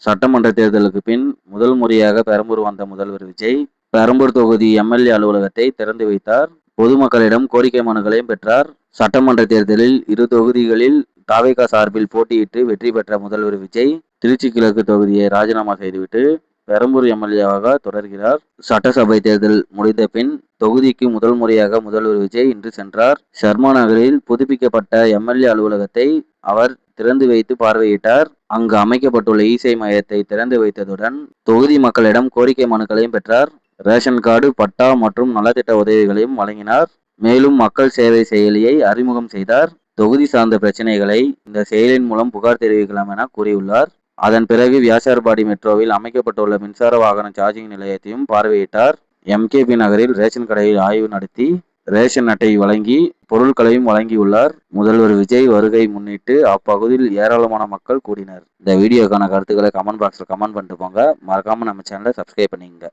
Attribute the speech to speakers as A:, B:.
A: சட்டமன்ற தேர்தலுக்கு பின் முதல் முறையாக பெரம்பூர் வந்த முதல்வர் விஜய் பெரம்பூர் தொகுதி எம்எல்ஏ அலுவலகத்தை திறந்து வைத்தார். பொதுமக்களிடம் கோரிக்கை மனுக்களையும் பெற்றார். சட்டமன்ற தேர்தலில் 2 தொகுதிகளில் தாவேகா சார்பில் போட்டியிட்டு வெற்றி பெற்ற முதல்வர் விஜய் திருச்சி கிழக்கு தொகுதியை ராஜினாமா செய்துவிட்டு பெரம்பூர் எம்எல்ஏவாக தொடர்கிறார். சட்டசபை தேர்தல் முடிந்த பின் தொகுதிக்கு முதல் முறையாக முதல்வர் விஜய் இன்று சென்றார். ஷர்மா நகரில் புதுப்பிக்கப்பட்ட எம்எல்ஏ அலுவலகத்தை அவர் திறந்து வைத்து பார்வையிட்டார். அங்கு அமைக்கப்பட்டுள்ள இசேவை மையத்தை திறந்து வைத்ததுடன் தொகுதி மக்களிடம் கோரிக்கை மனுக்களையும் பெற்றார். ரேஷன் கார்டு, பட்டா மற்றும் நலத்திட்ட உதவிகளையும் வழங்கினார். மேலும் மக்கள் சேவை செயலியை அறிமுகம் செய்தார். தொகுதி சார்ந்த பிரச்சனைகளை இந்த செயலின் மூலம் புகார் தெரிவிக்கலாம் என கூறியுள்ளார். அதன் பிறகு வியாசார்பாடி மெட்ரோவில் அமைக்கப்பட்டுள்ள மின்சார வாகன சார்ஜிங் நிலையத்தையும் பார்வையிட்டார். எம்கேபி நகரில் ரேஷன் கடையில் ஆய்வு நடத்தி ரேஷன் அட்டை வழங்கி பொருட்களையும் வழங்கியுள்ளார். முதல்வர் விஜய் வருகை முன்னிட்டு அப்பகுதியில் ஏராளமான மக்கள் கூடினர். இந்த வீடியோக்கான கருத்துக்களை கமெண்ட் பாக்ஸில் கமெண்ட் பண்ணிட்டு போங்க. மறக்காம நம்ம சேனலை சப்ஸ்கிரைப் பண்ணிக்கங்க.